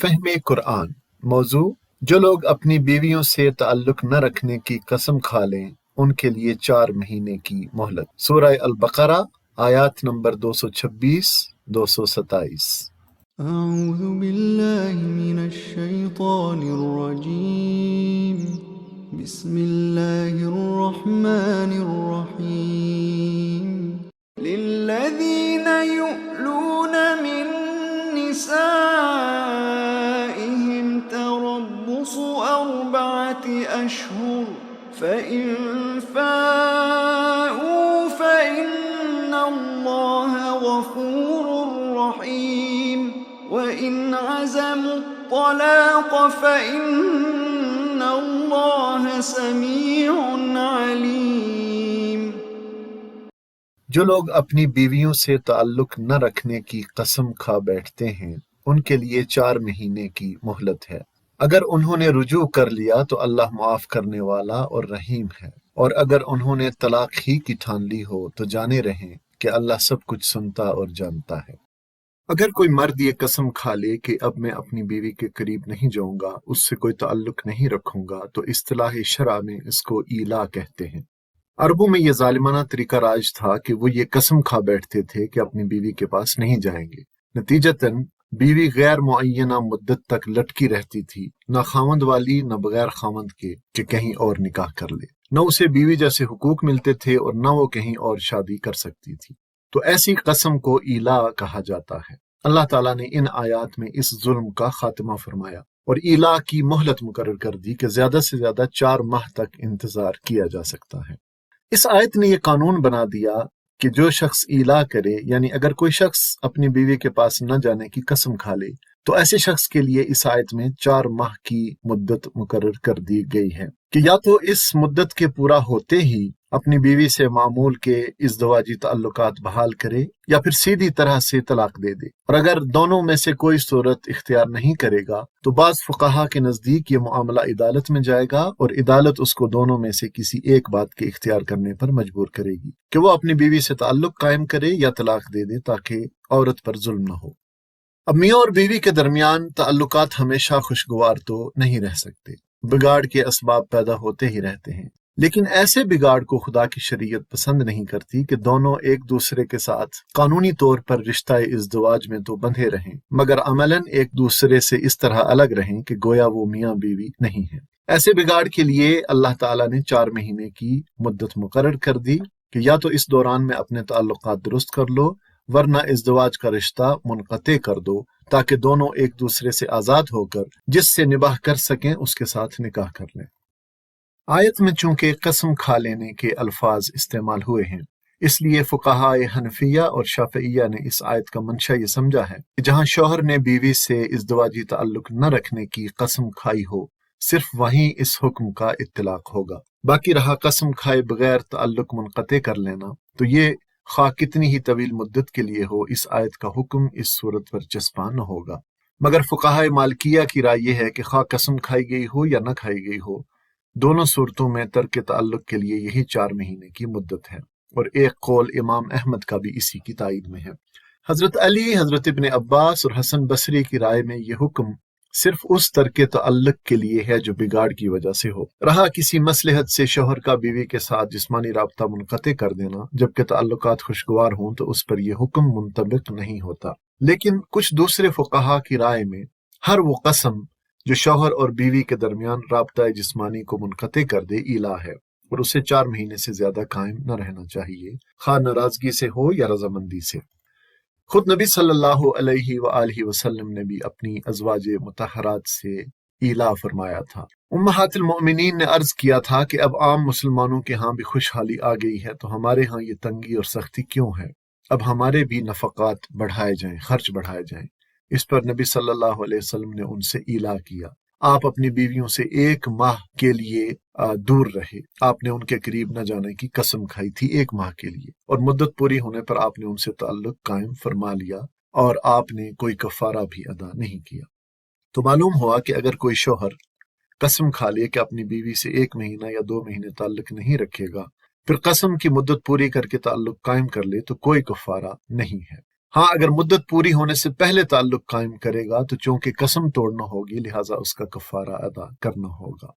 फहम कुरान। मौजू, जो लोग अपनी बीवियों से ताल्लुक न रखने की कसम खा लें उनके लिए 4 महीने की मोहलत। सूरह अल-बकरा आयत नंबर 226-227। أعوذ بالله من الشيطان الرجيم. بسم الله الرحمن الرحيم. للذين يؤلون من نسائهم تربص 4 أشهر فإن فاءوا فإن الله غفور رحيم وإن عزموا الطلاق فإن الله سميع عليم. जो लोग अपनी बीवियों से ताल्लुक न रखने की कसम खा बैठते हैं उनके लिए 4 महीने की मोहलत है। अगर उन्होंने रुजू कर लिया तो अल्लाह मुआफ करने वाला और रहीम है, और अगर उन्होंने तलाक ही की ठान ली हो तो जाने रहें कि अल्लाह सब कुछ सुनता और जानता है। अगर कोई मर्द ये कसम खा ले कि अब मैं अपनी बीवी के करीब नहीं जाऊंगा, उससे कोई ताल्लुक नहीं रखूंगा, तो इस्तिलाह शरअ में इसको ईला कहते हैं। अरबों में यह जालिमाना तरीका राज था कि वो ये कसम खा बैठते थे कि अपनी बीवी के पास नहीं जाएंगे। नतीजतन बीवी गैर मुअय्यना मुद्दत तक लटकी रहती थी, न खामंद वाली न बगैर खामंद के कि कहीं और निकाह कर ले। न उसे बीवी जैसे हुकूक मिलते थे और न वो कहीं और शादी कर सकती थी। तो ऐसी कसम को ईला कहा जाता है। अल्लाह ताला ने इन आयात में इस जुल्म का खात्मा फरमाया और ईला की मोहलत मुकर्रर कर दी कि ज्यादा से ज्यादा 4 माह तक इंतजार किया जा सकता है। इस आयत ने यह कानून बना दिया कि जो शख्स ईला करे, यानी अगर कोई शख्स अपनी बीवी के पास न जाने की कसम खा ले, तो ऐसे शख्स के लिए इस आयत में 4 माह की मुद्दत मुकर्रर कर दी गई है कि या तो इस मुद्दत के पूरा होते ही अपनी बीवी से मामूल के इज़्दवाजी ताल्लुकात बहाल करे या फिर सीधी तरह से तलाक दे दे। और अगर दोनों में से कोई सूरत इख्तियार नहीं करेगा तो बाज़ फुक़हा के नज़दीक ये मामला अदालत में जाएगा और अदालत उसको दोनों में से किसी एक बात के इख्तियार करने पर मजबूर करेगी कि वो अपनी बीवी से ताल्लुक कायम करे या तलाक दे दे, ताकि औरत पर जुल्म न हो। अब मियाँ और बीवी के दरमियान ताल्लुकात हमेशा खुशगवार तो नहीं रह सकते, बिगाड़ के असबाब पैदा होते ही रहते हैं। लेकिन ऐसे बिगाड़ को खुदा की शरीयत पसंद नहीं करती कि दोनों एक दूसरे के साथ कानूनी तौर पर रिश्ता इज़्दवाज में तो बंधे रहें, मगर अमलन एक दूसरे से इस तरह अलग रहें कि गोया वो मियाँ बीवी नहीं है। ऐसे बिगाड़ के लिए अल्लाह ताला ने 4 महीने की मुद्दत मुकर्रर कर दी कि या तो इस दौरान में अपने ताल्लुकात दुरुस्त कर लो, वरना इज़्दवाज का रिश्ता मुनक़ते कर दो, ताकि दोनों एक दूसरे से आज़ाद होकर जिससे निबाह कर सकें उसके साथ निकाह कर लें। आयत में चूंकि कसम खा लेने के अल्फाज इस्तेमाल हुए हैं, इसलिए फुक़हाए हनफिया और शाफ़िइया ने इस आयत का मंशा ये समझा है कि जहां शौहर ने बीवी से इज़्दवाजी ताल्लुक न रखने की कसम खाई हो, सिर्फ वहीं इस हुक्म का इत्तलाक होगा। बाकी रहा कसम खाए बगैर ताल्लुक मुनक़ते कर लेना, तो ये खा कितनी ही तवील मुद्दत के लिए हो, इस आयत का हुक्म इस सूरत पर चस्पा न होगा। मगर फुक़हाए मालिकिया की राय यह है कि खा कसम खाई गई हो या न खाई गई हो, दोनों सूरतों में तर्क ताल्लुक के लिए यही 4 महीने की मुद्दत है। और एक कौल इमाम अहमद का भी इसी की तायद में है। हजरत अली, हजरत इब्न अब्बास और हसन बसरी की राय में यह हुक्म सिर्फ उस तर्क ताल्लुक के लिए है जो बिगाड़ की वजह से हो। रहा किसी मसलहत से शौहर का बीवी के साथ जिस्मानी राब्ता मुनक़ते कर देना जबकि ताल्लुकात खुशगवार हों, तो उस पर यह हुक्म मुंतबिक नहीं होता। लेकिन कुछ दूसरे फुक़हा की राय में हर वो कसम जो शौहर और बीवी के दरमियान राब्ता जिस्मानी को मुनक़ते कर दे ईला है और उसे 4 महीने से ज्यादा कायम न रहना चाहिए, खा नाराजगी से हो या रजामंदी से। खुद नबी सल्लल्लाहु अलैहि वसल्लम ने भी अपनी अज़वाजे मुतहरात से ईला फरमाया था। उम्महातुल मोमिनीन ने अर्ज किया था कि अब आम मुसलमानों के यहाँ भी खुशहाली आ गई है, तो हमारे यहाँ ये तंगी और सख्ती क्यों है? अब हमारे भी नफकात बढ़ाए जाएं, खर्च बढ़ाए जाएं। इस पर नबी सल्लल्लाहु अलैहि वसल्लम ने उनसे ईला किया। आप अपनी बीवियों से 1 माह के लिए दूर रहे। आपने उनके करीब न जाने की कसम खाई थी 1 माह के लिए, और मुद्दत पूरी होने पर आपने उनसे ताल्लुक कायम फरमा लिया और आपने कोई कफारा भी अदा नहीं किया। तो मालूम हुआ कि अगर कोई शौहर कसम खा ले कि अपनी बीवी से 1 महीना या 2 महीने ताल्लुक नहीं रखेगा, फिर कसम की मुद्दत पूरी करके ताल्लुक कायम कर ले, तो कोई कफारा नहीं है। ہاں اگر مدت پوری ہونے سے پہلے تعلق قائم کرے گا تو چونکہ قسم توڑنا ہوگی لہٰذا اس کا کفارہ ادا کرنا ہوگا۔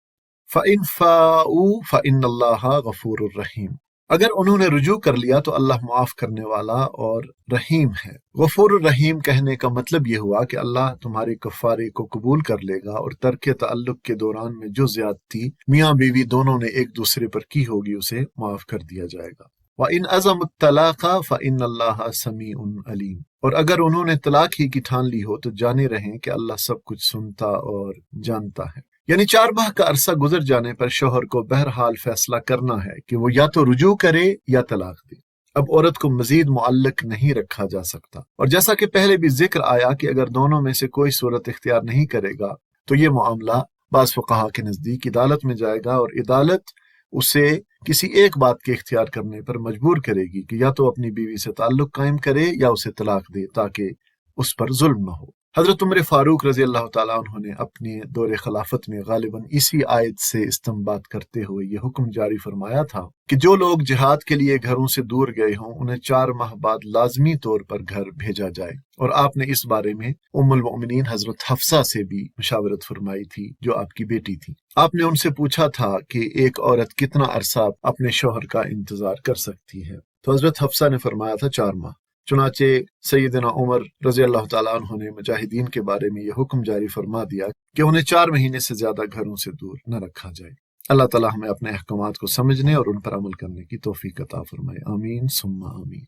فَإِن فَاءُوا فَإِنَّ اللَّهَ غَفُورٌ رَحِيمٌ، اگر انہوں نے رجوع کر لیا تو اللہ معاف کرنے والا اور رحیم ہے۔ غفور الرحیم کہنے کا مطلب یہ ہوا کہ اللہ تمہارے کفارے کو قبول کر لے گا اور ترک تعلق کے دوران میں جو زیادتی میاں بیوی دونوں نے ایک دوسرے پر کی ہوگی اسے معاف کر دیا جائے گا۔ وَإِنْ عَزَمُوا الطَّلَاقَ فَإِنَّ اللَّهَ سَمِيعٌ عَلِيمٌ، اور اگر انہوں نے طلاق ہی کی ٹھان لی ہو تو جانے رہیں کہ اللہ سب کچھ سنتا اور جانتا ہے۔ یعنی 4 ماہ کا عرصہ گزر جانے پر شوہر کو بہرحال فیصلہ کرنا ہے کہ وہ یا تو رجوع کرے یا طلاق دے۔ اب عورت کو مزید معلق نہیں رکھا جا سکتا، اور جیسا کہ پہلے بھی ذکر آیا کہ اگر دونوں میں سے کوئی صورت اختیار نہیں کرے گا تو یہ معاملہ بعض فقہا کے نزدیک عدالت میں جائے گا، اور عدالت اسے کسی ایک بات کے اختیار کرنے پر مجبور کرے گی کہ یا تو اپنی بیوی سے تعلق قائم کرے یا اسے طلاق دے تاکہ اس پر ظلم نہ ہو۔ حضرت عمر فاروق رضی اللہ تعالیٰ عنہ نے اپنے دور خلافت میں غالباً اسی آیت سے استنباط کرتے ہوئے یہ حکم جاری فرمایا تھا کہ جو لوگ جہاد کے لیے گھروں سے دور گئے ہوں انہیں 4 ماہ بعد لازمی طور پر گھر بھیجا جائے، اور آپ نے اس بارے میں ام المؤمنین حضرت حفصہ سے بھی مشاورت فرمائی تھی جو آپ کی بیٹی تھی۔ آپ نے ان سے پوچھا تھا کہ ایک عورت کتنا عرصہ اپنے شوہر کا انتظار کر سکتی ہے، تو حضرت حفصہ نے فرمایا تھا 4 ماہ۔ چنانچہ سیدنا عمر رضی اللہ تعالیٰ عنہ نے مجاہدین کے بارے میں یہ حکم جاری فرما دیا کہ انہیں 4 مہینے سے زیادہ گھروں سے دور نہ رکھا جائے۔ اللہ تعالیٰ ہمیں اپنے احکامات کو سمجھنے اور ان پر عمل کرنے کی توفیق عطا فرمائے، آمین ثم آمین۔